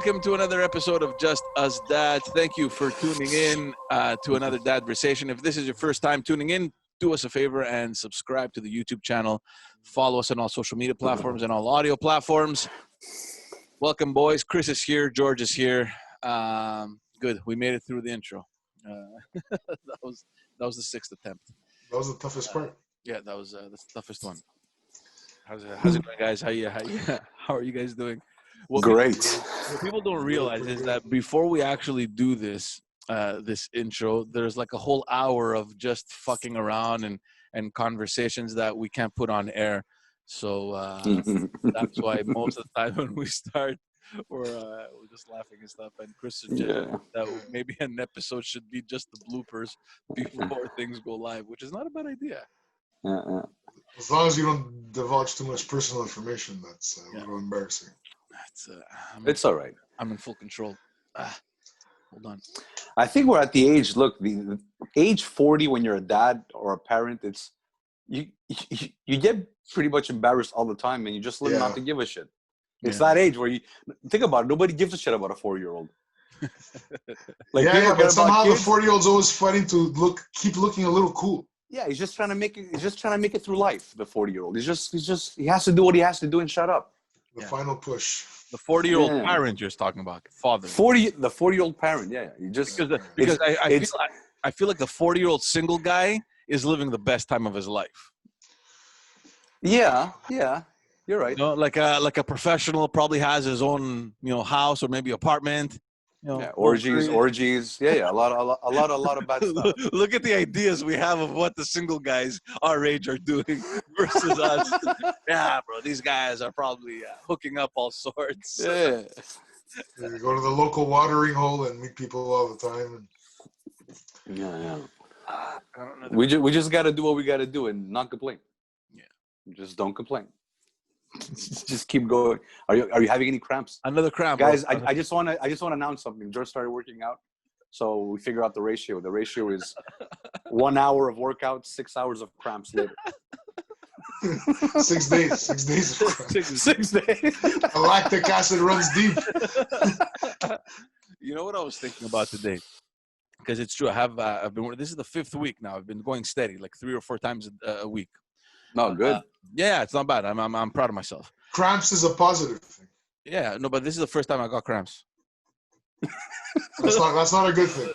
welcome to another episode of Just Us Dads. Thank you for tuning in to another Dadversation. If this is your first time tuning in, do us a favor and subscribe to the YouTube channel. Follow us on all social media platforms and all audio platforms. Welcome, boys. Chris is here. George is here. Good. We made it through the intro. That was the sixth attempt. That was the toughest part. Yeah, that was the toughest one. How's it going, guys? How are you guys doing? Great. What people don't realize is that before we actually do this intro, there's like a whole hour of just fucking around and conversations that we can't put on air. So that's why most of the time when we start, we're just laughing and stuff. And Chris suggested that maybe an episode should be just the bloopers before things go live, which is not a bad idea. As long as you don't divulge too much personal information, that's a little embarrassing. It's all right. I'm in full control. Hold on. I think we're at the age. Look, the age 40 when you're a dad or a parent, it's you get pretty much embarrassed all the time, and you just learn not to give a shit. It's that age where you think about it. Nobody gives a shit about a 4-year-old. But somehow the 40-year-old's always fighting to keep looking a little cool. Yeah, he's just trying to make it. He's just trying to make it through life. The 40-year-old. He has to do what he has to do and shut up. The final push. The 40-year-old parent you're talking about, father. The 40-year-old parent. Yeah, you just because I feel like the 40-year-old single guy is living the best time of his life. Yeah, you're right. You know, like a professional probably has his own house or maybe apartment. Orgies. Yeah, a lot of bad stuff. Look at the ideas we have of what the single guys our age are doing versus us. Yeah, bro, these guys are probably hooking up all sorts. Yeah. You go to the local watering hole and meet people all the time. Yeah. I don't know. We just got to do what we got to do and not complain. Yeah. Just don't complain. Just keep going. Are you having any cramps? Another cramp, guys. I just want to announce something. George started working out, so we figure out the ratio. The ratio is 1 hour of workout, 6 hours of cramps later. 6 days. 6 days of cramps. 6 days. Lactic acid runs deep. You know what I was thinking about today? Because it's true. I've been. This is the 5th week now. I've been going steady, like 3 or 4 times a week. No, good. Yeah, it's not bad. I'm proud of myself. Cramps is a positive thing. Yeah, no, but this is the first time I got cramps. That's not a good thing.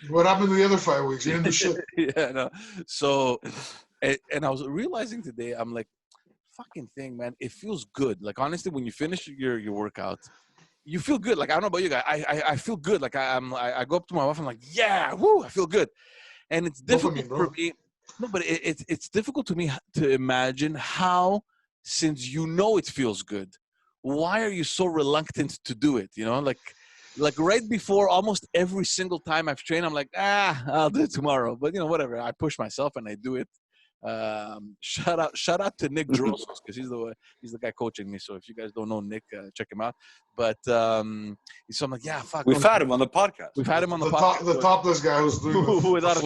What happened to the other 5 weeks? You didn't do shit. Yeah, no. So, and I was realizing today, I'm like, fucking thing, man. It feels good. Like honestly, when you finish your workout, you feel good. Like I don't know about you guys. I feel good. Like I go up to my wife. I'm like, yeah, woo, I feel good. And it's difficult for me. No, but it's difficult to me to imagine how, since it feels good, why are you so reluctant to do it? Like right before almost every single time I've trained, I'm like, I'll do it tomorrow. But whatever. I push myself and I do it. Shout out to Nick Drosos because he's the guy coaching me. So if you guys don't know Nick, check him out. But so I'm like, fuck. We've had him on the podcast. We've had him on the podcast. The topless guy who's doing without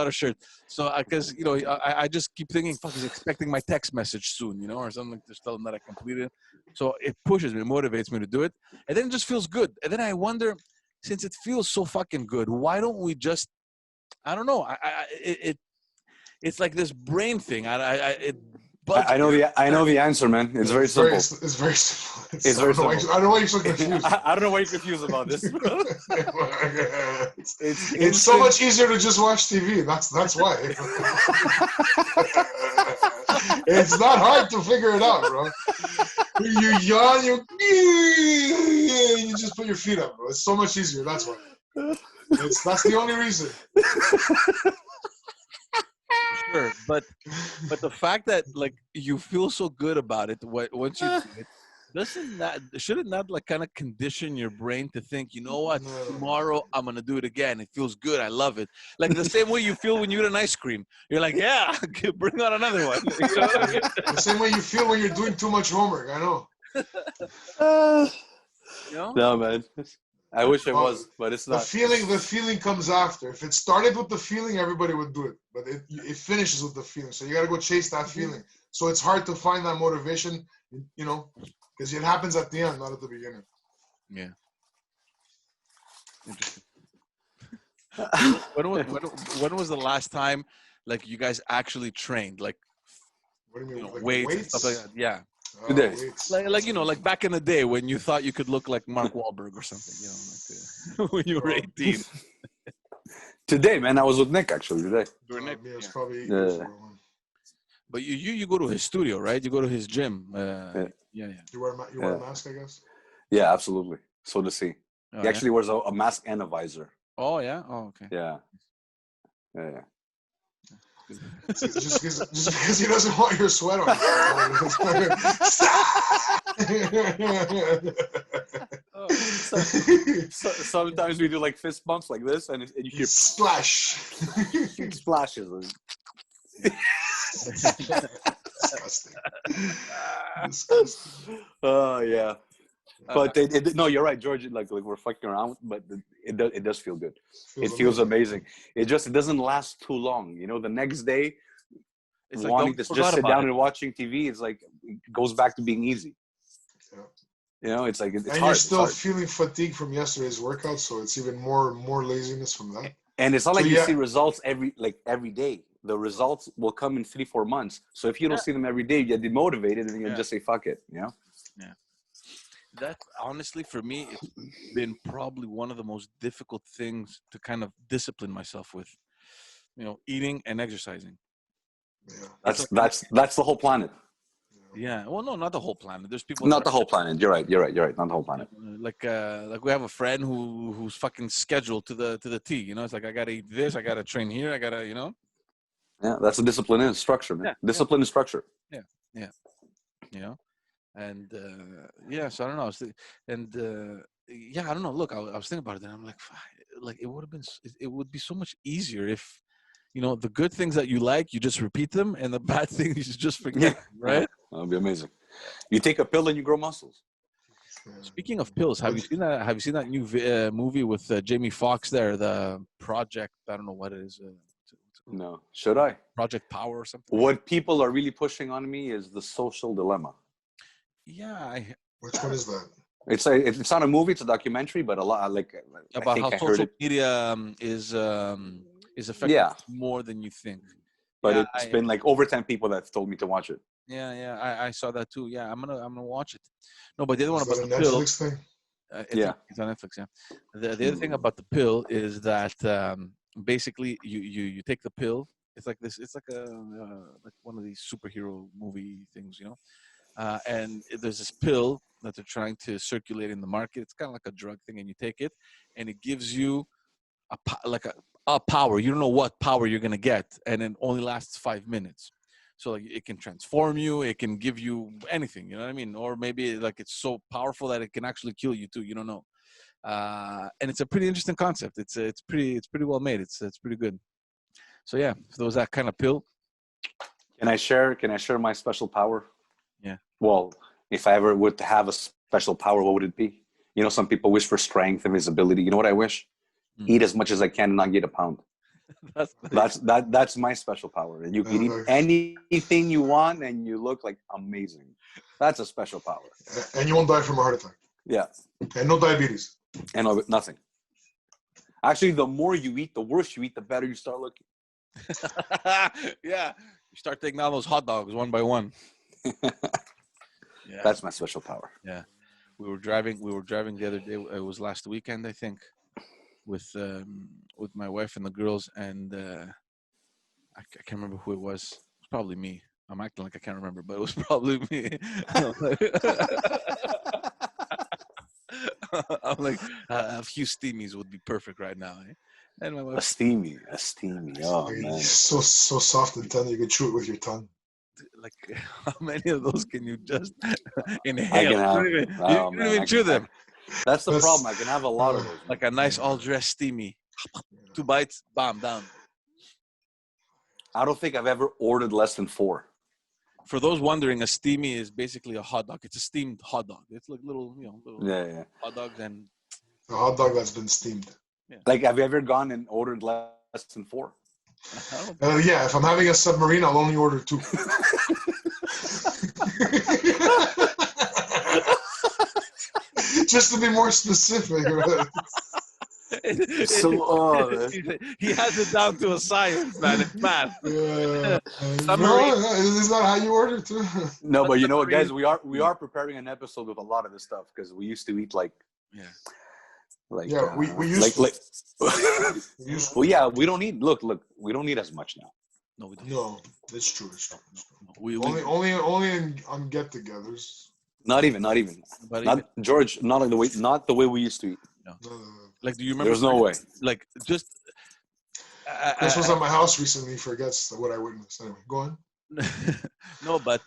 a shirt. So because I just keep thinking, fuck, he's expecting my text message soon, or something. Just tell him that I completed. So it pushes me, motivates me to do it, and then it just feels good. And then I wonder, since it feels so fucking good, why don't we just? I don't know. It's like this brain thing. I know the answer, man. It's very simple. It's very simple. It's very simple. I don't know why you're so confused. I don't know why you're confused about this. It's so much easier to just watch TV. That's why. It's not hard to figure it out, bro. You yawn, you just put your feet up, bro. It's so much easier. That's why. That's the only reason. Sure, but the fact that like you feel so good about it once you do it, should it not like kind of condition your brain to think, you know what, tomorrow I'm gonna do it again. It feels good. I love it. Like the same way you feel when you eat an ice cream. You're like, yeah, bring on another one. The same way you feel when you're doing too much homework. I know. No, man. I wish it was, but it's not. The feeling comes after. If it started with the feeling, everybody would do it. But it finishes with the feeling. So you got to go chase that feeling. So it's hard to find that motivation, because it happens at the end, not at the beginning. Yeah. Interesting. When was the last time like you guys actually trained, like What do you mean, like weights and stuff like weights? that? Yeah. Today. Weights. Like like back in the day when you thought you could look like Mark Wahlberg or something, like when you were Oh. 18. Today, man, I was with Nick actually today. Me, it was probably 8 Yeah. years ago. Man. But you go to his studio, right? You go to his gym. Yeah. Yeah. You wear a mask, I guess. Yeah, absolutely. So does he. Oh, He actually wears a mask and a visor. Oh yeah. Oh okay. Yeah. Yeah. Just because he doesn't want your sweat on. Sometimes we do like fist bumps like this, and you hear splash. splashes. Disgusting. Disgusting. Oh yeah. But no, you're right, George. Like we're fucking around, but it does feel good. It feels amazing. It doesn't last too long. You know, the next day, It's wanting like, to just sit down and watching TV, it's like it goes back to being easy. Yeah. You know, it's like it's and hard. You're still feeling fatigued from yesterday's workout, so it's even more laziness from that. And it's not like you see results every day. The results will come in 3-4 months. So if you don't see them every day, you get demotivated, and you just say fuck it. You know. Yeah. That honestly, for me, it's been probably one of the most difficult things to kind of discipline myself with. You know, eating and exercising. Yeah. That's the whole planet. Yeah. Well, no, not the whole planet. There's people. Not the whole planet. You're right. Not the whole planet. Like we have a friend who's fucking scheduled to the T. You know, it's like I gotta eat this, I gotta train here, I gotta, you know. Yeah, that's what discipline is. Structure, man. Discipline is structure. Yeah. You know, and so I don't know. I don't know. Look, I was thinking about it, and I'm like, it would be so much easier if, you know, the good things that you like, you just repeat them, and the bad things you just forget, right? That would be amazing. You take a pill and you grow muscles. Speaking of pills, have you seen that? Have you seen that new movie with Jamie Foxx? There, the Project. I don't know what it is. No, should I? Project Power or something. What people are really pushing on me is The Social Dilemma. Yeah. Which one is that? It's not a movie. It's a documentary, but a lot about how social media is affecting more than you think. But it's been like over 10 people that told me to watch it. Yeah, I saw that too. Yeah, I'm gonna watch it. No, but the other one about the Netflix pill. Thing? It's on Netflix. Yeah. The other thing about the pill is that basically you take the pill. It's like this. It's like like one of these superhero movie things, you know. And there's this pill that they're trying to circulate in the market. It's kind of like a drug thing, and you take it, and it gives you a power. You don't know what power you're gonna get, and it only lasts 5 minutes. So like it can transform you, it can give you anything, you know what I mean? Or maybe like it's so powerful that it can actually kill you too. You don't know. And it's a pretty interesting concept. It's pretty well made. It's pretty good. So yeah, if there was that kind of pill. Can I share my special power? Yeah. Well, if I ever would have a special power, what would it be? You know, some people wish for strength and visibility. You know what I wish? Eat as much as I can and not get a pound. That's my special power. And you can eat anything you want and you look like amazing. That's a special power. And you won't die from a heart attack. Yeah. And no diabetes. And nothing. Actually, the more you eat, the worse you eat, the better you start looking. Yeah. You start taking down those hot dogs one by one. Yeah. That's my special power. Yeah. We were driving the other day. It was last weekend, I think, with my wife and the girls, and I can't remember who it was. It's probably me. I'm acting like I can't remember, but it was probably me. I'm like, a few steamies would be perfect right now. Eh? And my wife, a steamy. Oh man, so soft and tender. You can chew it with your tongue. Like, how many of those can you just inhale? You can even chew them. That's the problem. I can have a lot of those. Like a nice all-dressed steamy. 2 bites, bam, down. I don't think I've ever ordered less than 4. For those wondering, a steamy is basically a hot dog. It's a steamed hot dog. It's like little hot dogs and a hot dog that's been steamed. Yeah. Like, have you ever gone and ordered less than 4? Yeah, if I'm having a submarine, I'll only order 2. Just to be more specific. Right? So, He has it down to a science, man. It's math. Yeah. Summary. No, is that how you order too? no, but you know what, guys? Summary. We are preparing an episode with a lot of this stuff because we used to eat like Yeah, we used to. We used to. well, yeah, we don't eat. Look, we don't eat as much now. No, we don't. No, it's true. It's true. It's true. We Only on get-togethers. Not even. but Not even, George. Not the way we used to eat. no. No. Like, do you remember? There's no way. Like, just. Chris was at my house recently. He forgets what I witnessed. Anyway, go on. No, but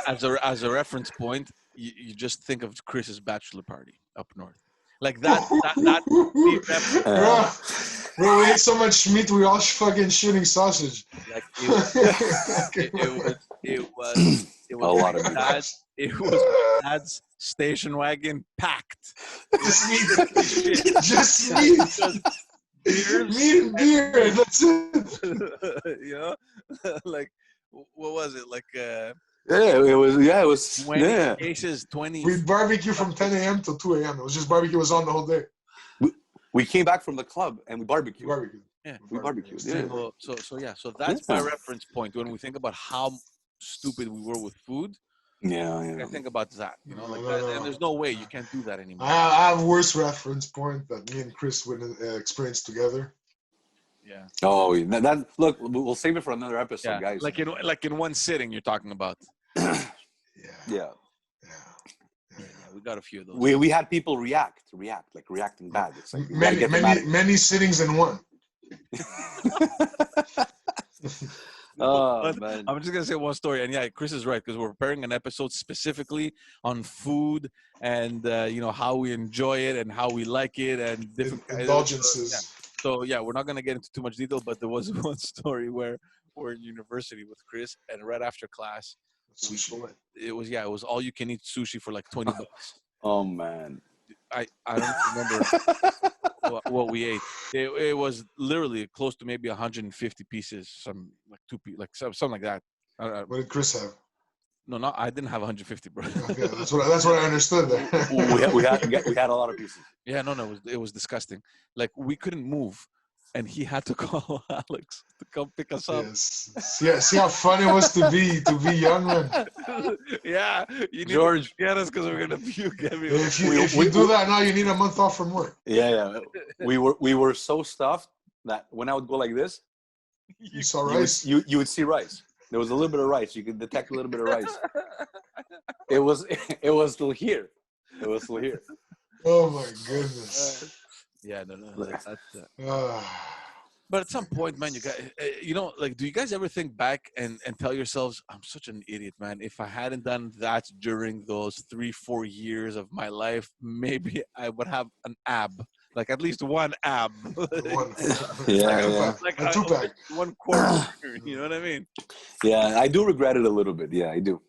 as a reference point, you just think of Chris's bachelor party up north, like that Bro, we ate so much meat, we all fucking shitting sausage. like it was A lot of meat. it was Dad's station wagon packed. Just meat. Just meat. Beers. Meat and beer. That's it. You know, like, what was it, like? It was 20 cases, 20. We barbecue from 10 a.m. till 2 a.m. It was just barbecue was on the whole day. We came back from the club and we barbecued. Yeah, We barbecued. Yeah. Yeah. So that's my reference point when we think about how stupid we were with food. Yeah. I think about that, you know, like No, that, no. and there's no way you can't do that anymore. I have worse reference point that me and Chris experienced together. Yeah. Oh, that look. We'll save it for another episode, Yeah. guys. Like in one sitting, you're talking about. Yeah. We got a few of those. We had people react, like reacting bad. It's like we gotta get them out of it. many sittings in one. Oh, But man. I'm just gonna say one story, and yeah, Chris is right, because we're preparing an episode specifically on food and you know, how we enjoy it and how we like it and different Indulgences. Yeah. So yeah, we're not gonna get into too much detail, but there was one story where we're in university with Chris, and right after class, Sushi. it was all you can eat sushi for like $20. Oh, man. I don't remember what we ate. It was literally close to maybe 150 pieces, something like that. What did Chris have? No, I didn't have 150, bro. Okay, that's what I understood there. we had a lot of pieces. Yeah, no, it was disgusting. Like, we couldn't move, and he had to call Alex to come pick us up. Yes. See how fun it was to be young, man. Yeah, you need George, to get us because we're gonna puke everywhere. If you do that now, you need a month off from work. Yeah. We were so stuffed that when I would go like this, You saw rice. you would see rice. There was a little bit of rice. You could detect a little bit of rice. It was still here. It was still here. Oh my goodness. Yeah, no. But at some point, man, you got, you know, like, do you guys ever think back and tell yourselves, I'm such an idiot, man. If I hadn't done that during those 3-4 years of my life, maybe I would have an ab, like at least one ab. Yeah. Like a two-pack. One quarter, you know what I mean? Yeah, I do regret it a little bit. Yeah, I do.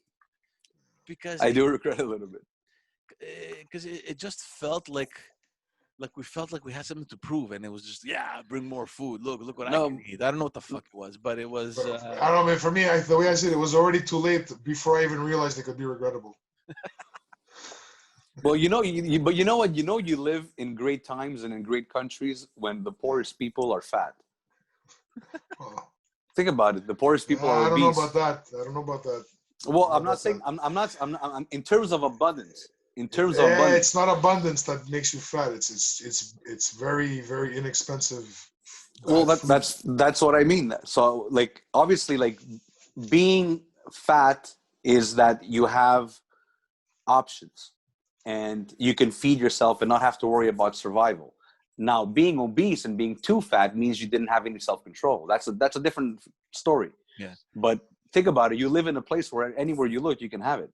Because I do regret it a little bit. Because it just felt like we felt like we had something to prove, and it was just, bring more food. Look what I can eat. I don't know what the fuck it was, but it was. I don't know, man. For me, the way I see it, it was already too late before I even realized it could be regrettable. Well, you know, but you know what? You know, you live in great times and in great countries when the poorest people are fat. Oh. Think about it. The poorest people are obese. I don't know about that. Well, I'm not saying. I'm in terms of abundance. In terms of abundance, it's not abundance that makes you fat. It's very, very inexpensive. Well, that's what I mean. So, like, obviously, like, being fat is that you have options and you can feed yourself and not have to worry about survival. Now, being obese and being too fat means you didn't have any self-control. That's a different story. Yeah. But think about it. You live in a place where anywhere you look, you can have it.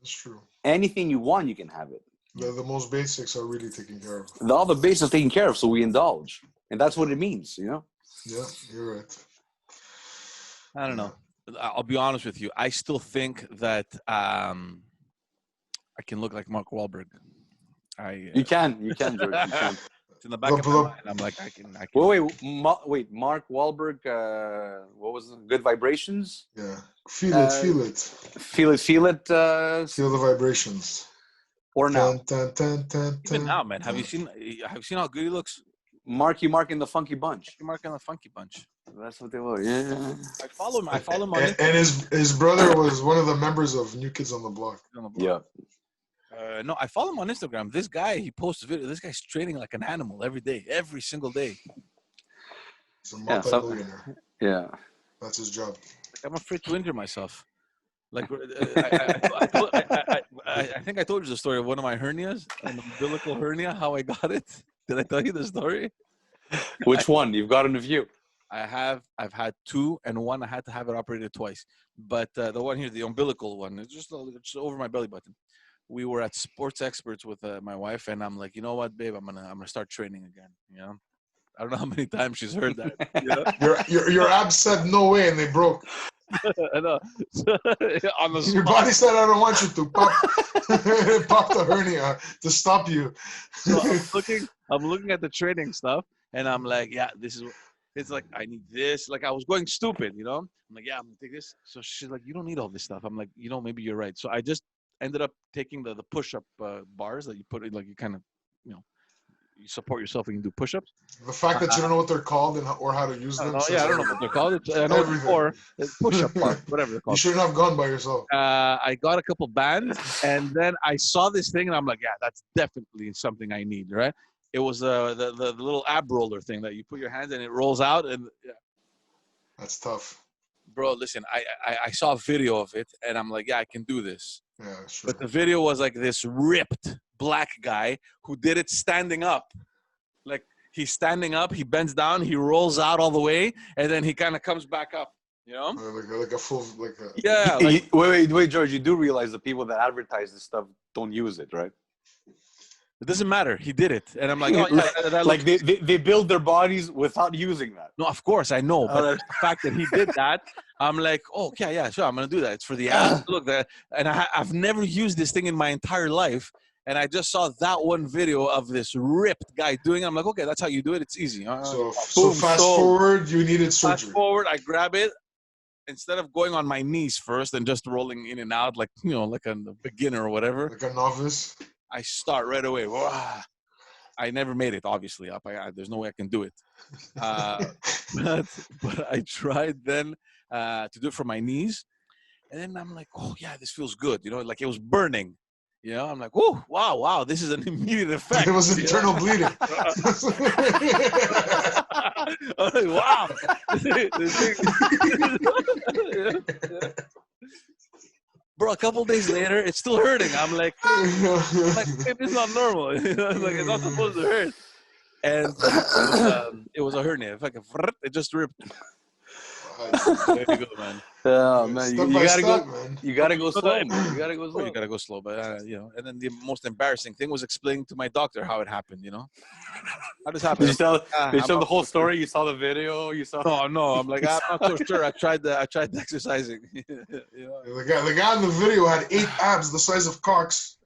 That's true. Anything you want, you can have it. The most basics are really taken care of. All the basics taken care of, so we indulge. And that's what it means, you know? Yeah, you're right. I don't know. I'll be honest with you. I still think that I can look like Mark Wahlberg. You can, George. You can. It's in the back of my mind. I'm like, I can. Wait, Mark Wahlberg, what was it? Good Vibrations? Yeah. Feel it. Feel it. Feel the vibrations. Or now. Even now, man. Have you seen how good he looks? Marky Mark in the Funky Bunch. Mark and the Funky Bunch. That's what they were. Yeah. I follow him. I follow him on And Instagram. his brother was one of the members of New Kids on the Block. Yeah. No, I follow him on Instagram. This guy, he posts video. This guy's training like an animal every day, every single day. He's a multi-millionaire. Yeah. That's his job. Like, I'm afraid to injure myself. Like I think I told you the story of one of my hernias, an umbilical hernia. How I got it? Did I tell you the story? Which one? You've gotten a few. I've had two, and one I had to have it operated twice. But the one here, the umbilical one, it's just over my belly button. We were at Sports Experts with my wife, and I'm like, you know what, babe, I'm gonna start training again. You know, I don't know how many times she's heard that. You know? Your abs said no way, and they broke. I know. On the Your spot. body said, "I don't want you to pop, pop the hernia to stop you." So I'm looking at the training stuff, and I'm like, yeah, this is. It's like I need this. Like I was going stupid, you know. I'm like, yeah, I'm gonna take this. So she's like, you don't need all this stuff. I'm like, you know, maybe you're right. So I just ended up taking the push-up bars that you put in, like you kind of, you know, you support yourself and you can do push-ups. The fact that you don't know what they're called or how to use them. Yeah, I don't know what they're called. I know what they're for. Push-up bars, whatever they're You called. shouldn't have gone by yourself. I got a couple bands, and then I saw this thing, and I'm like, yeah, that's definitely something I need, right? It was the little ab roller thing that you put your hands and it rolls out, and yeah. That's tough. Bro, listen, I saw a video of it, and I'm like, yeah, I can do this. Yeah, sure. But the video was like this ripped black guy who did it standing up. Like he's standing up, he bends down, he rolls out all the way, and then he kind of comes back up. You know? Like a full, like a... Yeah. Like, wait, George. You do realize the people that advertise this stuff don't use it, right? it doesn't matter. He did it, and I'm like, oh yeah, that like they build their bodies without using that. No, of course I know, but the fact that he did that, I'm like, oh, okay, yeah, sure, I'm gonna do that. It's for the ass. Look, that, and I've never used this thing in my entire life, and I just saw that one video of this ripped guy doing it. I'm like, okay, that's how you do it. It's easy. So fast forward, you needed surgery. Fast forward, I grab it. Instead of going on my knees first and just rolling in and out like, you know, like a beginner or whatever. Like a novice. I start right away. I never made it, obviously. There's no way I can do it. But I tried then to do it for my knees. And then I'm like, oh, yeah, this feels good. You know, like it was burning. You know, I'm like, oh, wow, this is an immediate effect. It was internal bleeding. I'm like, wow. Bro, a couple days later, it's still hurting. I'm like, maybe it's not normal. You know? Like, it's not supposed to hurt. And it was a hernia. If I can, it just ripped. There you go, man. Oh man, you gotta go slow. Man. You gotta go slow. You gotta go slow. But you know, and then the most embarrassing thing was explaining to my doctor how it happened. You know, how this happened. Did you tell the whole story? You saw the video. You saw. No. I'm like, I'm not so sure. I tried exercising. You know? The guy in the video had 8 abs the size of cocks.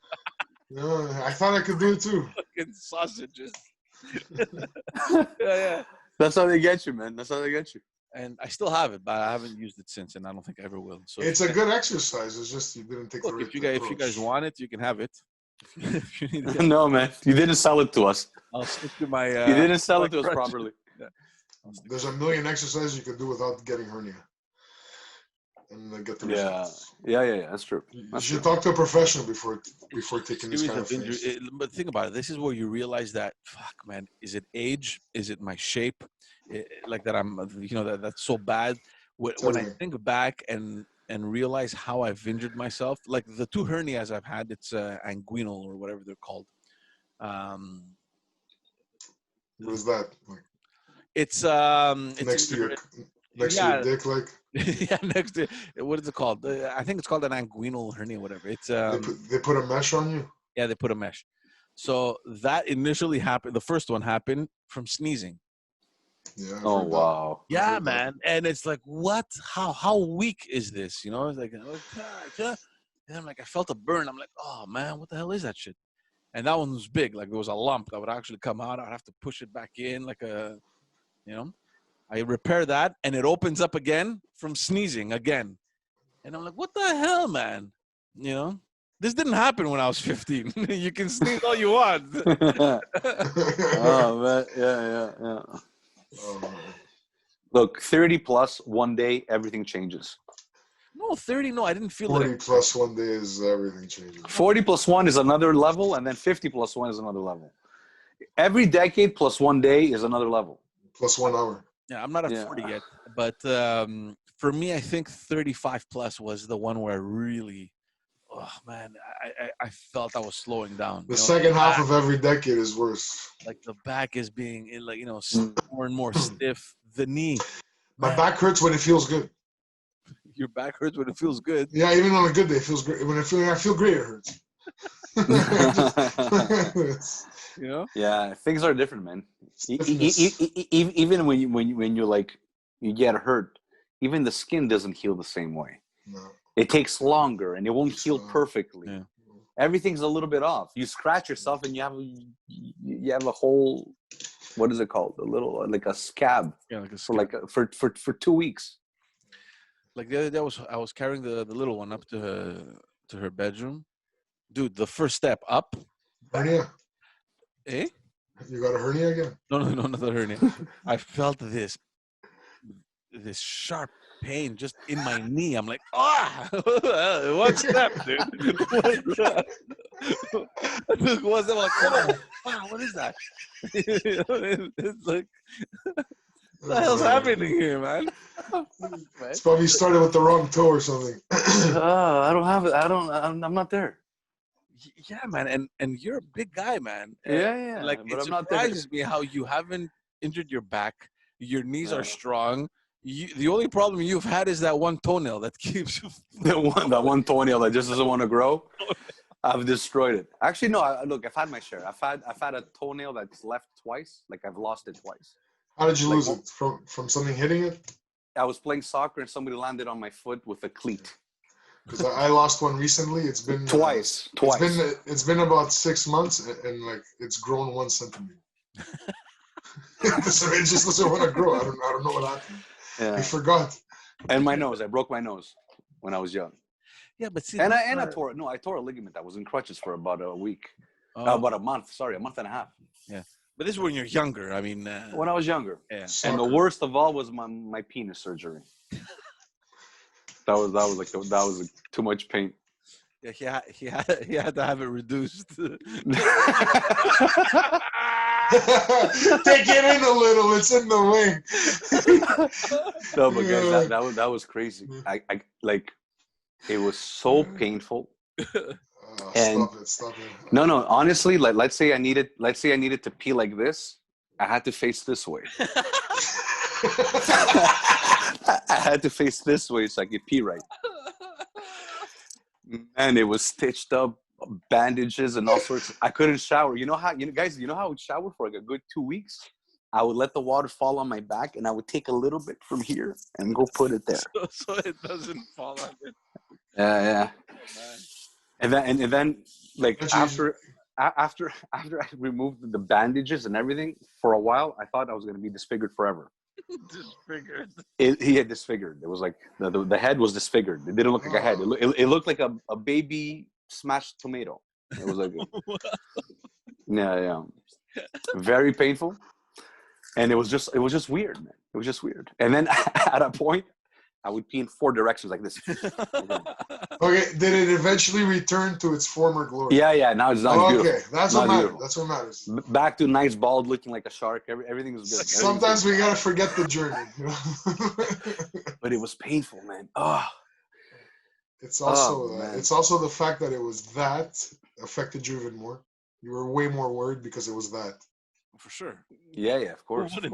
You know, I thought I could do it too. Fucking sausages. Yeah. That's how they get you, man. That's how they get you. And I still have it, but I haven't used it since, and I don't think I ever will. So it's a good exercise. It's just you didn't take the right approach. If you guys want it, you can have it. If you need it, no, man, you didn't sell it to us. I'll stick to my. You didn't sell it to us properly. Yeah. There's a million exercises you can do without getting hernia, and then get the results. Yeah. That's true. You should talk to a professional before taking this kind of things. But think about it. This is where you realize that, fuck, man, is it age? Is it my shape? Like that I'm, you know, that's so bad. When I think back and realize how I've injured myself, like the 2 hernias I've had, it's anguinal or whatever they're called. What is that? Like, it's next to your dick, like. Yeah, next to what is it called? I think it's called an anguinal hernia, whatever. It's they put a mesh on you. Yeah, they put a mesh. So that initially happened. The first one happened from sneezing. Yeah. Oh wow. Yeah, man. And it's like, what? How weak is this? You know, it's like, and I'm like, I felt a burn. I'm like, oh man, what the hell is that shit? And that one was big. Like there was a lump that would actually come out. I'd have to push it back in, like a, you know. I repair that, and it opens up again from sneezing again. And I'm like, what the hell, man? You know. This didn't happen when I was 15. You can sneeze all you want. Oh man, yeah. Um, Look, 30 plus one day, everything changes. No, 30. No, I didn't feel 40 it. plus one day is everything changes. 40 plus one is another level, and then 50 plus one is another level. Every decade plus one day is another level. Plus 1 hour. Yeah, I'm not at 40 yet, but for me, I think 35 plus was the one where I really, oh man, I felt I was slowing down. The You know, second half back, of every decade is worse. like the back is being like more and more stiff. The knee, My man, back hurts when it feels good. your back hurts when it feels good. Yeah, even on a good day, it feels great. When I feel great, it hurts. You know? Yeah, things are different, man. Even when you like you get hurt, even the skin doesn't heal the same way. No. It takes longer, and it won't heal perfectly. Yeah. Everything's a little bit off. You scratch yourself, and you have a whole, what is it called? A little like a scab. Yeah, like a for for 2 weeks. Like the other day, I was carrying the little one up to her bedroom. Dude, the first step up. Hernia? Eh? You got a hernia again? No, not the hernia. I felt this sharp pain just in my knee. I'm like, one step, dude. What's that? Like, wow, what is that? It's like, what the hell's happening here, man? It's probably started with the wrong toe or something. I don't have it. I'm not there. Yeah, man, and you're a big guy, man. Yeah. Like but it I'm not there. surprises me how you haven't injured your back. Your knees are strong. The only problem you've had is that one toenail that keeps you. that one toenail that just doesn't want to grow. I've destroyed it. Actually, no. Look, I've had my share. I've had a toenail that's left twice. Like I've lost it twice. How did you lose it? From something hitting it? I was playing soccer and somebody landed on my foot with a cleat. Because I lost one recently. It's been twice. It's been about 6 months, and like it's grown 1 centimeter. So it just doesn't want to grow. I don't know what happened. Yeah. I forgot. And my nose. I broke my nose when I was young. Yeah, but see, I tore a ligament. I was in crutches for about a week, about a month. Sorry, a month and a half. Yeah, but this is when you're younger. I mean, when I was younger. Yeah. And the worst of all was my penis surgery. That was like too much pain. Yeah, he had to have it reduced. Take it in a little. It's in the way. No, but guys, that was crazy. I like, it was so painful. And Stop it. No, honestly, like let's say I needed to pee like this. I had to face this way. I had to face this way so I could pee right. And it was stitched up, bandages and all sorts. I couldn't shower. You know how I would shower for like a good 2 weeks? I would let the water fall on my back, and I would take a little bit from here and go put it there. So it doesn't fall on it. Yeah. And then like after I removed the bandages and everything, for a while I thought I was going to be disfigured forever. Disfigured. He had disfigured. It was like the head was disfigured. It didn't look like a head. It looked like a baby smashed tomato. It was like yeah, very painful. And it was just weird, man. It was just weird. And then at a point, I would pee in 4 directions like this. Okay, did it eventually return to its former glory? Yeah. Now it's not beautiful. Okay, that's what matters. That's what matters. Back to nice bald, looking like a shark. Everything was good. Sometimes we gotta forget the journey. You know? But it was painful, man. Oh. It's also the fact that it was that affected you even more. You were way more worried because it was that. For sure. Yeah, of course. Who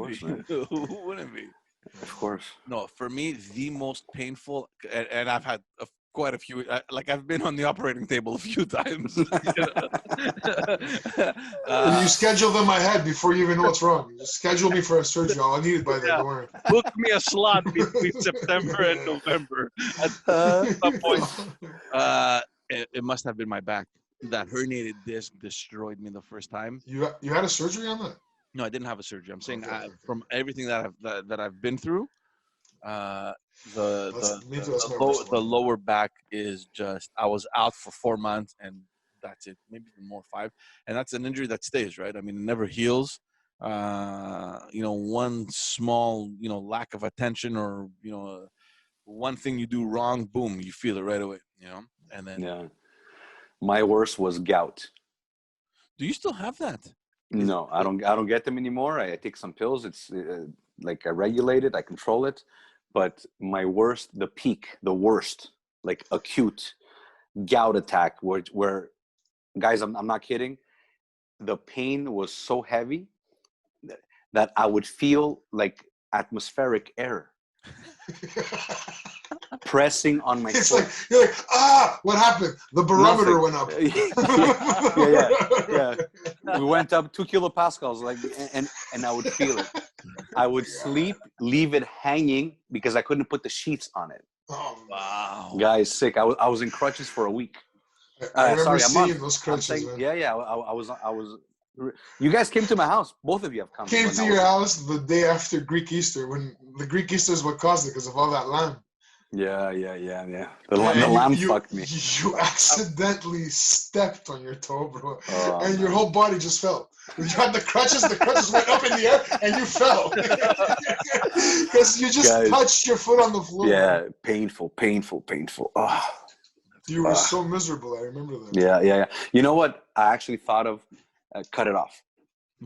wouldn't be? Of course. No, for me, the most painful, and I've had quite a few, like I've been on the operating table a few times. You schedule them ahead before you even know what's wrong. You just schedule me for a surgery. I'll need it by then. Don't worry. Book me a slot between September and November. At some point, it must have been my back. That herniated disc destroyed me the first time. You had a surgery on that? No, I didn't have a surgery. I'm saying from everything that I've been through, The lower back is just. I was out for 4 months, and that's it. Maybe even more, 5, and that's an injury that stays, right? I mean, it never heals. One small, lack of attention, or one thing you do wrong, boom, you feel it right away. And then. Yeah. My worst was gout. Do you still have that? No, I don't get them anymore. I take some pills. It's like I regulate it, I control it. But my worst, the worst, like acute gout attack, where guys, I'm not kidding. The pain was so heavy that I would feel like atmospheric air pressing on my foot. Like you're like, what happened? The barometer went up. Yeah. We went up 2 kilopascals, like, and I would feel it. I would sleep, leave it hanging because I couldn't put the sheets on it. Oh wow, guys, sick. I was in crutches for a week. I remember seeing those crutches. I was. You guys came to my house. Both of you have come. Came to your house the day after Greek Easter, when the Greek Easter is what caused it because of all that lamb. Yeah. The lamb fucked me. You accidentally stepped on your toe, bro, and your whole body just fell. You had the crutches went up in the air, and you fell because you just touched your foot on the floor. Yeah, painful. Oh. You were so miserable. I remember that. Yeah. You know what? I actually thought of cut it off.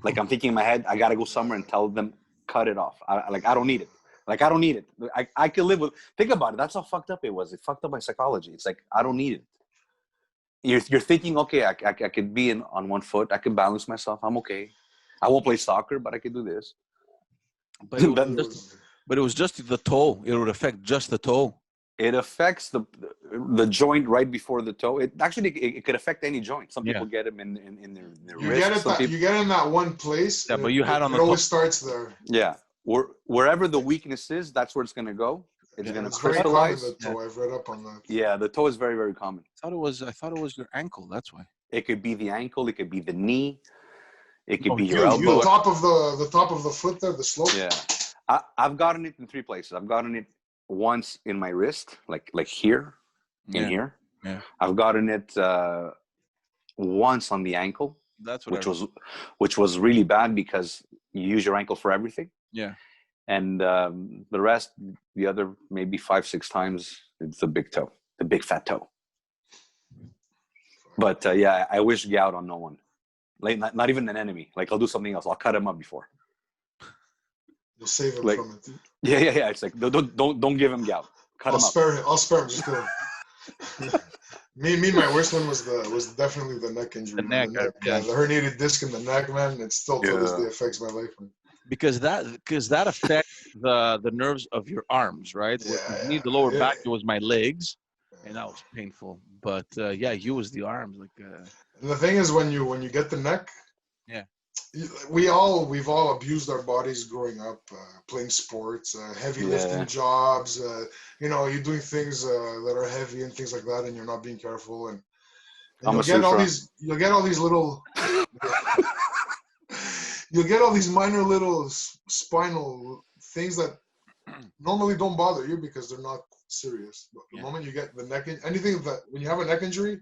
Like I'm thinking in my head, I gotta go somewhere and tell them cut it off. I don't need it. Like, I don't need it. I can live with. Think about it. That's how fucked up it was. It fucked up my psychology. It's like I don't need it. You're thinking, okay, I could be on one foot. I can balance myself. I'm okay. I won't play soccer, but I can do this. But it was just the toe. It would affect just the toe. It affects the joint right before the toe. It could affect any joint. Some people get them in their wrist. You get in that one place. Yeah, but you had on the toe. It always starts there. Yeah. Wherever the weakness is, that's where it's going to go. It's going to crystallize. Very common, the toe. I've read up on that. Yeah, the toe is very, very common. I thought it was your ankle. That's why. It could be the ankle. It could be the knee. It could be your elbow. The top of the foot there, the slope. Yeah, I've gotten it in 3 places. I've gotten it once in my wrist, like here, in here. Yeah. I've gotten it once on the ankle. That's what which was really bad because you use your ankle for everything. Yeah. And the rest, the other maybe 5-6 times, it's the big toe, the big fat toe. But yeah, I wish gout on no one. Like not even an enemy. Like I'll do something else. I'll cut him up before. You'll save him from it. Yeah. It's like don't give him gout. Cut him up. I'll spare him. Just kill him. Me, my worst one was definitely the neck injury. The neck. The herniated disc in the neck, man. It still to this day affects my life, man. Because that affects the nerves of your arms, right? Yeah. You need the lower back. It was my legs, and that was painful. But you was the arms. And the thing is, when you get the neck, we've all abused our bodies growing up, playing sports, heavy lifting jobs. You're doing things that are heavy and things like that, and you're not being careful, and you'll get all these little. You'll get all these minor little spinal things that normally don't bother you because they're not serious. But the moment you get the neck, when you have a neck injury,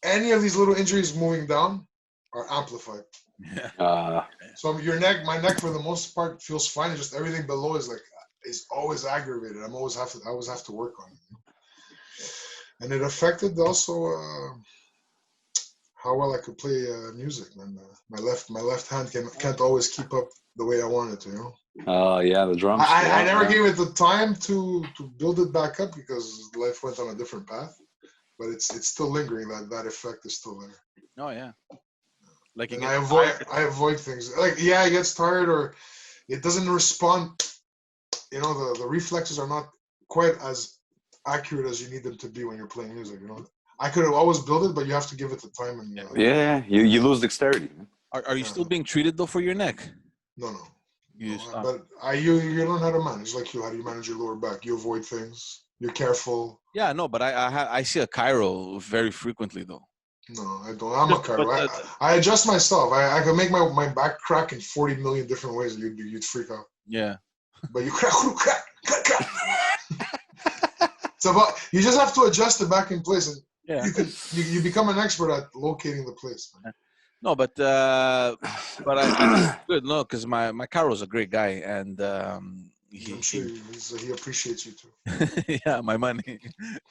any of these little injuries moving down are amplified. Yeah. So my neck for the most part feels fine. It's just everything below is always aggravated. I always have to work on it. And it affected also how well I could play music, man. My left hand can't always keep up the way I want it to, Oh yeah, the drums. I never gave it the time to build it back up because life went on a different path. But it's still lingering. That effect is still there. Oh yeah. Like I avoid things. Like it gets tired or it doesn't respond. The reflexes are not quite as accurate as you need them to be when you're playing music. I could have always built it, but you have to give it the time. And you lose dexterity. Are you still being treated though for your neck? No. But you learn how to manage. Like how do you manage your lower back? You avoid things. You're careful. Yeah, no, but I see a chiro very frequently though. No, I don't. I'm a chiro. I adjust myself. I can make my back crack in 40 million different ways. You'd freak out. Yeah. But you crack. It's about you just have to adjust it back in place, and Yeah. you become an expert at locating the place. Man. No, but I good. No, because my Carol's a great guy, and I'm sure he appreciates you too. yeah, my money.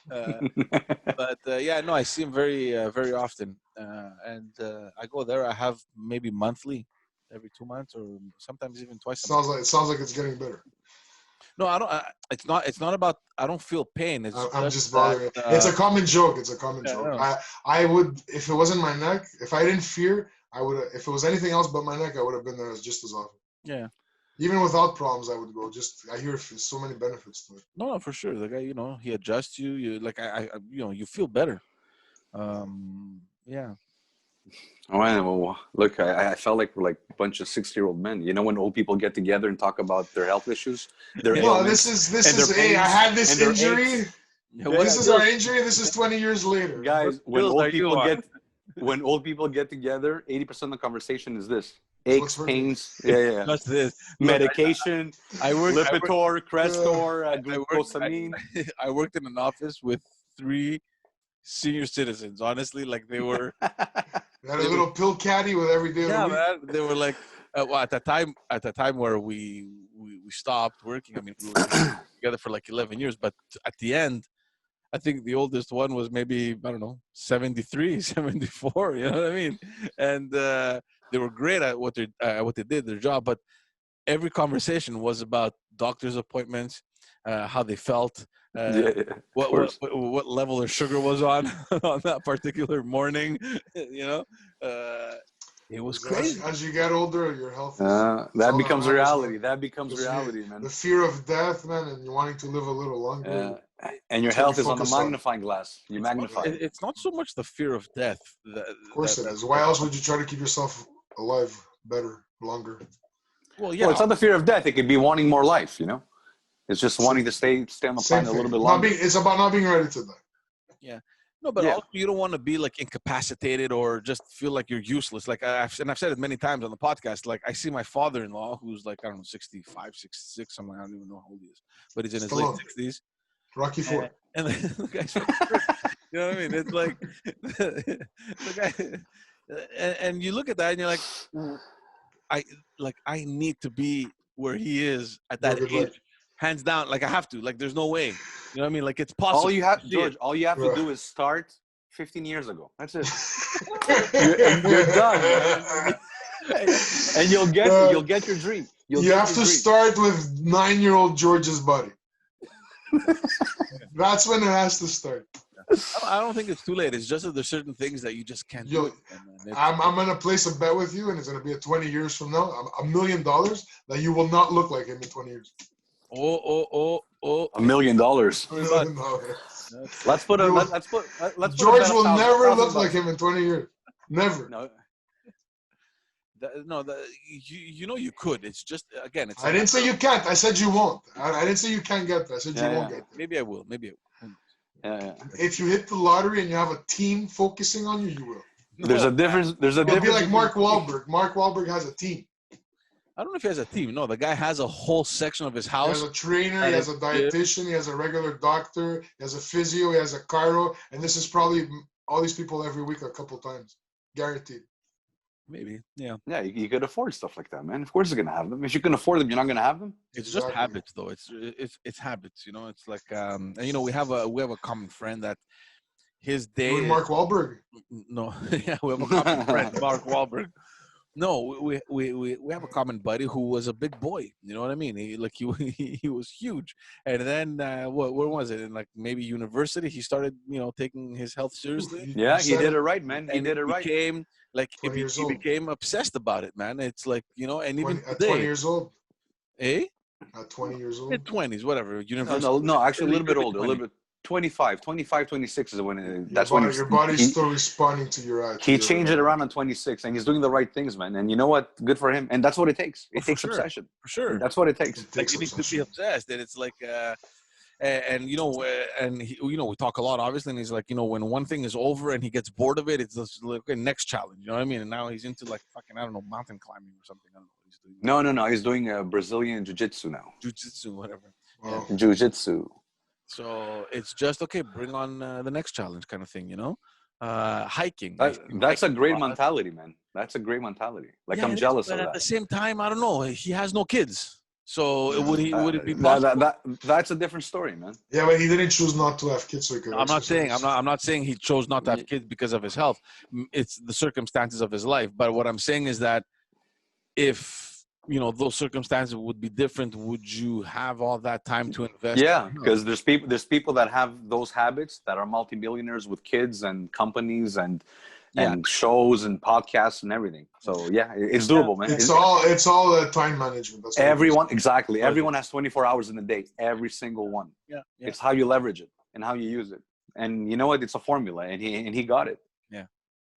But yeah, no, I see him very often, and I go there. I have maybe monthly, every 2 months, or sometimes even twice a month. Sounds like it's getting better. No, I don't. It's not about. I don't feel pain. It's I'm just that, bothering. It's a common joke. It's a common joke. No. I would, if it wasn't my neck, if I didn't fear, I would. If it was anything else but my neck, I would have been there just as often. Yeah. Even without problems, I would go. I hear so many benefits to it. No, for sure. The guy, he adjusts you. You like I you feel better. Yeah. All right. Well, look, I felt like we're like a bunch of 60-year-old men. You know, when old people get together and talk about their health issues, their this is. Hey, I had this injury. This is our injury. This is 20 years later. Guys, when old people get together, 80% of the conversation is this: aches, pains, Just this medication. I work Lipitor, Crestor, glucosamine. I worked in an office with 3 senior citizens. Honestly, like they were. They had a little pill caddy with every day. Yeah, man. They were like, well, at the time where we stopped working. I mean, we were together for like 11 years, but at the end, I think the oldest one was maybe, I don't know, 73, 74. You know what I mean? And they were great at what they did, their job. But every conversation was about doctor's appointments, how they felt, what level their sugar was on that particular morning. It was crazy. As you get older, your health. That becomes reality. That becomes reality, man. The fear of death, man, and you wanting to live a little longer. And your health is on a magnifying glass. You magnify it. It's not so much the fear of death. Of course it is. Why else would you try to keep yourself alive better, longer? Well, yeah. Well, it's not the fear of death. It could be wanting more life, you know? It's just wanting to stay on the planet a little bit longer. It's about not being ready to die. Yeah. No, but also you don't want to be like incapacitated or just feel like you're useless. Like I've said it many times on the podcast. Like I see my father-in-law who's like, I don't know, 65, 66, somewhere. I don't even know how old he is, but he's in his late 60s. Rocky IV. And the guy's, you know what I mean? It's like the guy, and you look at that and you're like, I need to be where he is at that age. Hands down, like I have to. Like there's no way. You know what I mean? Like it's possible. All you have to do is start 15 years ago. That's it. you're done. Man. And you'll get your dream. You have to start with 9-year-old George's body. That's when it has to start. I don't think it's too late. It's just that there's certain things that you just can't do. I'm gonna place a bet with you, and it's gonna be 20 years from now, $1 million that you will not look like him in 20 years. Oh! $1 million. Let's put George will never look like him in 20 years. Never. No. You could. It's just again. I didn't say you can't. I said you won't. I didn't say you can't get there. I said you won't get there. Maybe I will. Yeah. If you hit the lottery and you have a team focusing on you, you will. There's a difference. It'll be like Mark Wahlberg. Mark Wahlberg has a team. I don't know if he has a team. No, the guy has a whole section of his house. He has a trainer, he has a dietitian, he has a regular doctor, he has a physio, he has a chiro, and this is probably all these people every week a couple times. Guaranteed. Maybe, yeah. Yeah, you could afford stuff like that, man. Of course you're going to have them. If you can afford them, you're not going to have them. It's just habits, though. It's habits, you know. It's like, and you know, we have a common friend that his day. Mark Wahlberg? No, yeah, we have a common friend, Mark Wahlberg. No, we have a common buddy who was a big boy. You know what I mean? He was huge. And then where was it? In like maybe university, he started taking his health seriously. Yeah, he did it right, man. He did it right. He became obsessed about it, man. It's like and even at today, 20 years old. Eh? At 20 years old. Mid 20s, whatever. University. No, actually a little bit older, a little bit. 25, 26 is when your body's still responding to your he changed it around on 26, and he's doing the right things, man. And you know what? Good for him. And that's what it takes. It takes obsession. For sure. That's what it takes. Like you need to be obsessed, and it's like, and we talk a lot, obviously. And he's like, when one thing is over and he gets bored of it, it's just like a next challenge. You know what I mean? And now he's into like fucking, I don't know, mountain climbing or something. I don't know what he's doing. No. He's doing Brazilian jiu-jitsu now. Jiu-jitsu, whatever. Wow. Jiu-jitsu. So it's just okay. Bring on the next challenge, kind of thing, hiking. That's a Hiking great a lot. mentality, man. That's a great mentality. Like, Yeah, I'm it is. jealous But of at the that. same time, I don't know. He has no kids, so Yeah. would it be possible? That's a different story, man. Yeah, but he didn't choose not to have kids so he could I'm not saying exercise. I'm not saying he chose not to have Y- kids because of his health. It's the circumstances of his life. But what I'm saying is that if those circumstances would be different, would you have all that time to invest? Yeah, No. because there's people that have those habits that are multimillionaires with kids and companies and Yeah, shows and podcasts and everything. So yeah, it's yeah. doable, man. It's all time management. That's what it is. Everyone, exactly. What is Everyone has 24 hours in a day. Every single one. Yeah, yeah, It's how you leverage it and how you use it. And you know what? It's a formula, and he got it. yeah,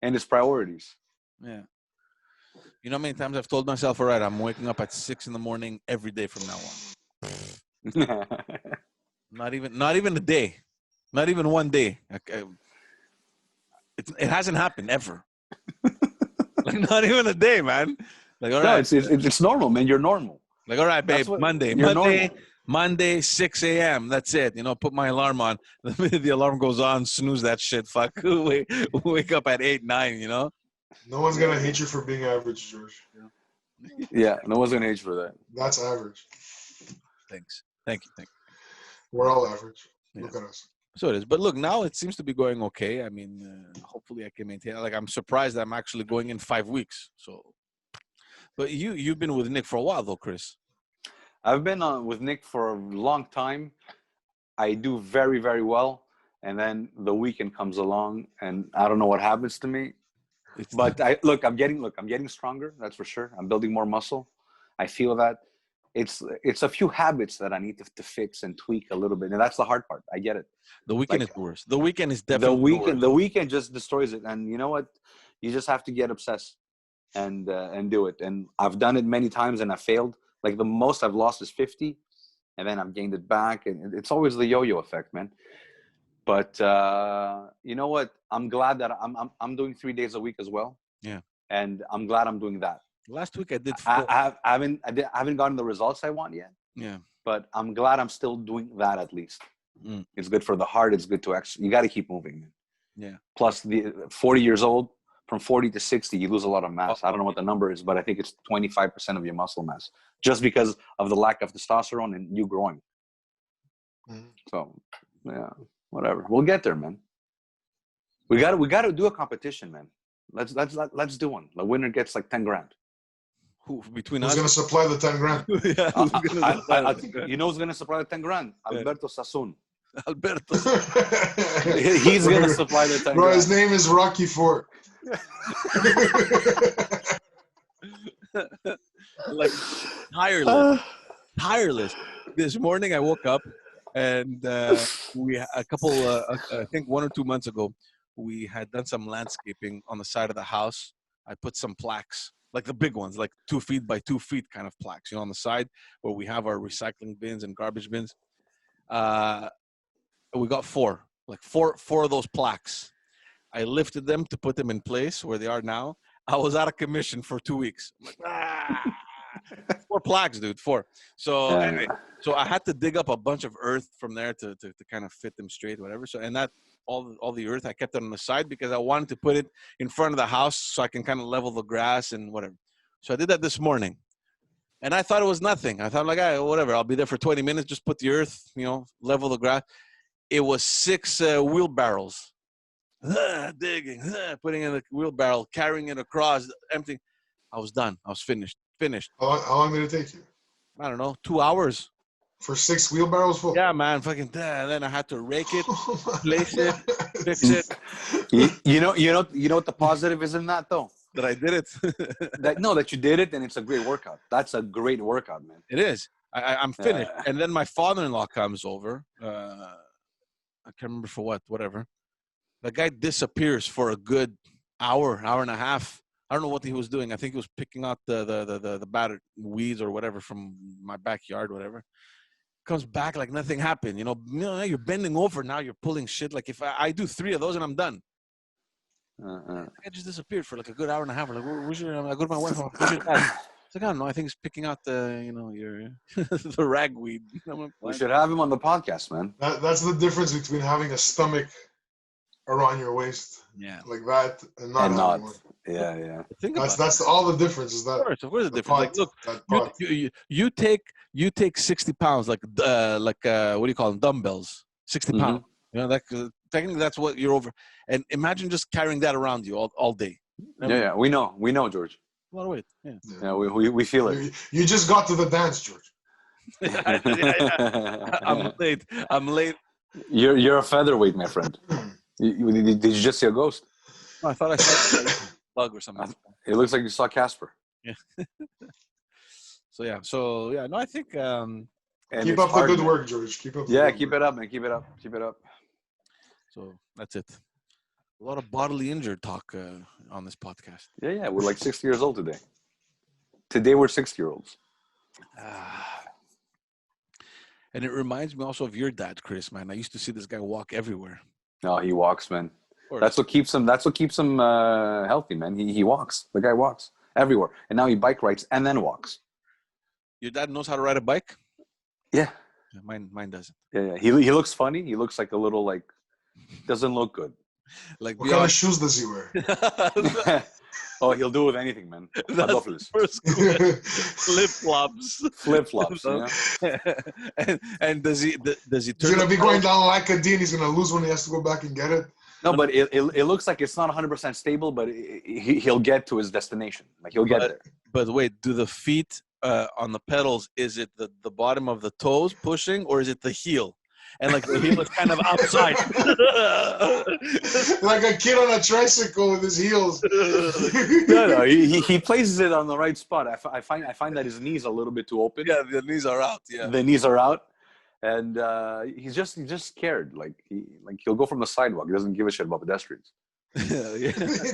And it's priorities. yeah. You know how many times I've told myself, all right, I'm waking up at 6 a.m. every day from now on. Not even a day, not even one day. It hasn't happened ever. Like not even a day, man. Like all No, right, it's normal, man. You're normal. like all right, babe. That's what Monday, you're Monday, normal. Monday, 6 a.m. That's it. Put my alarm on. The minute the alarm goes on, snooze that shit. Fuck. Wake up at 8, 9. No one's gonna hate you for being average, George. Yeah, no one's gonna age for that. That's average. Thanks. Thank you. We're all average. Yeah. Look at us. So it is. But look, now it seems to be going okay. I mean, hopefully I can maintain. Like I'm surprised I'm actually going in 5 weeks. So, but you've been with Nick for a while though, Chris. I've been with Nick for a long time. I do very, very well, and then the weekend comes along, and I don't know what happens to me. It's But I'm getting stronger. That's for sure. I'm building more muscle. I feel that. It's a few habits that I need to fix and tweak a little bit, and that's the hard part. I get it. the weekend Like, is worse. The weekend is the definitely weekend, worse. the weekend just destroys it. And you know what? You just have to get obsessed and do it. And I've done it many times, and I failed. Like the most I've lost is 50, and then I've gained it back, and it's always the yo-yo effect, man. But you know what? I'm glad that I'm doing 3 days a week as well. Yeah. And I'm glad I'm doing that. Last week I did 4. I haven't gotten the results I want yet. Yeah. But I'm glad I'm still doing that at least. Mm. It's good for the heart. It's good to you got to keep moving, man. Yeah. Plus, the 40 years old, from 40 to 60, you lose a lot of mass. I don't know what the number is, but I think it's 25% of your muscle mass, just because of the lack of testosterone and you growing. Mhm. So, yeah, whatever. We'll get there, man. We got to do a competition, man. Let's do one. The winner gets like 10 grand. Who between Who's us? gonna supply the 10 grand? Yeah, who's gonna supply I the think 10 you know who's gonna supply the 10 grand? Yeah. Alberto Sassoon. Alberto. He's gonna supply the 10 Bro, grand. his name is Rocky Fort. Like tireless. This morning I woke up and we a couple I think 1 or 2 months ago we had done some landscaping on the side of the house. I put some plaques, like the big ones, like 2 feet by 2 feet kind of plaques, on the side where we have our recycling bins and garbage bins. We got 4 of those plaques. I lifted them to put them in place where they are now. I was out of commission for 2 weeks. I'm like, 4 plaques, dude, 4. So anyway, so I had to dig up a bunch of earth from there to kind of fit them straight, whatever. So, and that all the earth, I kept it on the side because I wanted to put it in front of the house so I can kind of level the grass and whatever. So I did that this morning. And I thought it was nothing. I thought, like, whatever, I'll be there for 20 minutes, just put the earth, level the grass. It was 6 wheelbarrows. Digging, putting in the wheelbarrow, carrying it across, emptying. I was done. I was finished. How long did it take you? I don't know, 2 hours. For 6 wheelbarrows full? Yeah, man, fucking. Then I had to rake it, place it, fix it. You know what the positive is in that though? That I did it. that you did it, and it's a great workout. That's a great workout, man. It is. I'm finished. And then my father-in-law comes over. I can't remember for what, whatever. The guy disappears for a good hour and a half. I don't know what he was doing. I think he was picking out the battered weeds or whatever from my backyard, whatever. Comes back like nothing happened. You're bending over now. You're pulling shit. Like if I do 3 of those and I'm done. I just disappeared for like a good hour and a half. Like, I go to my wife. Where's your dad? It's like, I don't know. I think it's picking out the, your the ragweed. We should have him on the podcast, man. That's the difference between having a stomach around your waist, Yeah. like that, and not having one. Yeah. Think about That's all the difference. Is that of course, the difference. pot, Like, look, that pot. you take 60 pounds, like what do you call them, dumbbells, 60 pounds. Technically that's what you're over. And imagine just carrying that around you all day. Yeah. We know, George. A lot of weight. Yeah, we feel it. You just got to the dance, George. I'm late. You're a featherweight, my friend. Did you just see a ghost? Oh, I thought I saw a bug or something. It looks like you saw Casper. Yeah. So yeah. No, I think. Keep up the good work, George. Keep up. Keep it up, man. Keep it up. So that's it. A lot of bodily injured talk on this podcast. Yeah. We're like 60 years old today. Today we're 60-year-olds. And it reminds me also of your dad, Chris. Man, I used to see this guy walk everywhere. No, he walks, man. That's what keeps him healthy, man. He walks. The guy walks everywhere, and now he bike rides and then walks. Your dad knows how to ride a bike? Yeah. Mine doesn't. Yeah. He looks funny. He looks like a little doesn't look good. Like, what kind of shoes does he wear? Oh, he'll do it with anything, man. Flip-flops. Flip-flops, and does he turn? He's gonna be going down like a dean. He's gonna lose when he has to go back and get it. No, but it looks like it's not 100% stable, but he'll get to his destination. Like he'll get there. But wait, do the feet on the pedals? Is it the bottom of the toes pushing, or is it the heel? And like the heel is kind of outside. Like a kid on a tricycle with his heels. No, he places it on the right spot. I find that his knees are a little bit too open. Yeah, the knees are out. Yeah, the knees are out, and he's just scared. Like he'll go from the sidewalk. He doesn't give a shit about pedestrians. He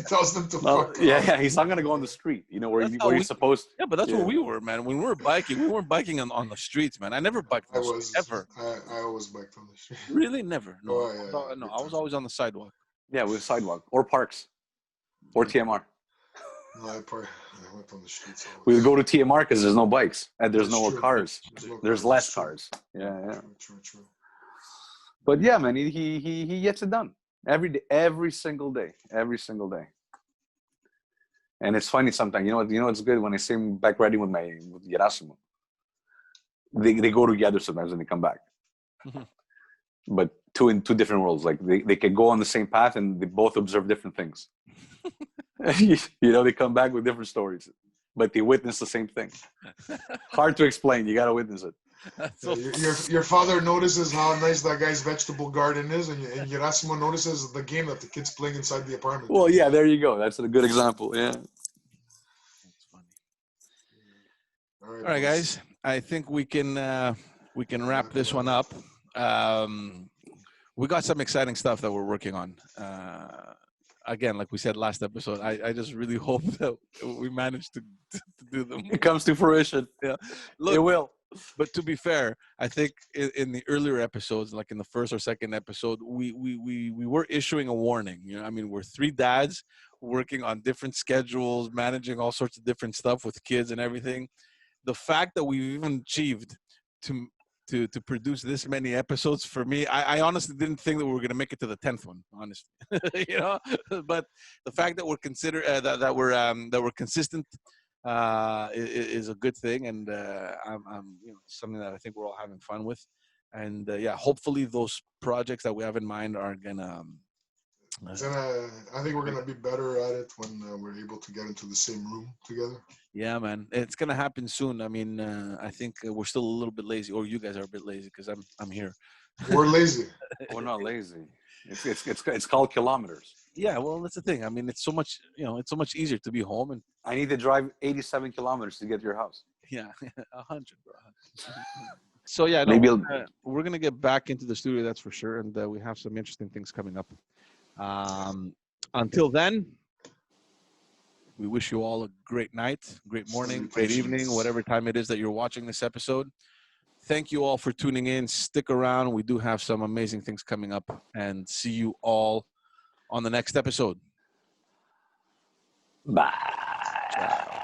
tells them to fuck off. Yeah, he's not gonna go on the street. Where you're supposed. Yeah, but that's where we were, man. When we were biking, we weren't biking on the streets, man. I never biked on the streets, ever. I always biked on the street. Really, never. No, oh, no. I was always on the sidewalk. Yeah, with sidewalk or parks, or TMR. No, I went on the streets. We go to TMR because there's no bikes and there's no cars. There's less cars. Yeah. True. But yeah, man, he gets it done. Every single day. And it's funny sometimes. You know it's good when I see him bike riding with Gerasimo. They go together sometimes when they come back. But two different worlds. Like they can go on the same path and they both observe different things. They come back with different stories, but they witness the same thing. Hard to explain. You gotta witness it. Your father notices how nice that guy's vegetable garden is, and Gerasimo notices the game that the kid's playing inside the apartment. Well, yeah, there you go. That's a good example. Yeah. That's funny. All right, guys. I think we can wrap this one up. We got some exciting stuff that we're working on. Again, like we said last episode, I just really hope that we manage to do them. It comes to fruition. Yeah, look, it will. But to be fair, I think in the earlier episodes, like in the first or second episode, we were issuing a warning. I mean, we're three dads working on different schedules, managing all sorts of different stuff with kids and everything. The fact that we've even achieved to produce this many episodes, for me, I honestly didn't think that we were going to make it to the 10th one, honestly. But the fact that we're that we're consistent is a good thing, and I'm something that I think we're all having fun with. And hopefully those projects that we have in mind are gonna. I think we're gonna be better at it when we're able to get into the same room together. Yeah, man, it's gonna happen soon. I mean, I think we're still a little bit lazy, or you guys are a bit lazy because I'm here. We're lazy. We're not lazy. It's called kilometers. Yeah, well, that's the thing. I mean, it's so much easier to be home, and I need to drive 87 kilometers to get to your house. Yeah, 100, bro. So yeah, no, maybe we're gonna get back into the studio, that's for sure, and we have some interesting things coming up. Until then, we wish you all a great night, great morning, great evening, whatever time it is that you're watching this episode. Thank you all for tuning in. Stick around. We do have some amazing things coming up, and see you all on the next episode. Bye. Ciao.